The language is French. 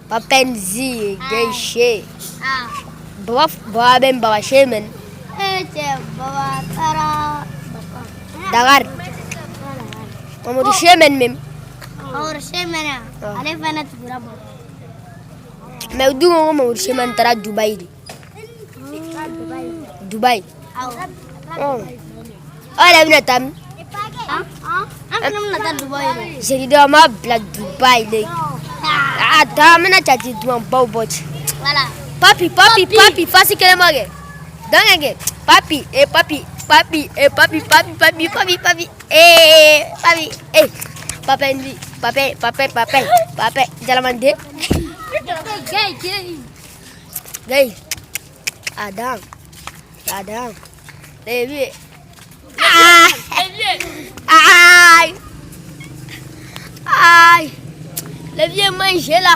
Papenzi, gaishe. Bawa ben bawa shemen. Bawa tara. Dagar. Mamuri shemen mem. और शेमना अरे फना पूरा बोल मैं दूंगा mamuri shemen tara Dubai. Dubai. Oh. Olha a tam. हम नता Dubai Jadi dia mah bela Dubai deh. Ada mana jadi dua bau bot. वाला Papi, faz que ele morre. Dang again. Papi, papi, papi, jalan mandi. Gay. Adam. Levi. Ai. Levi é mãe gela.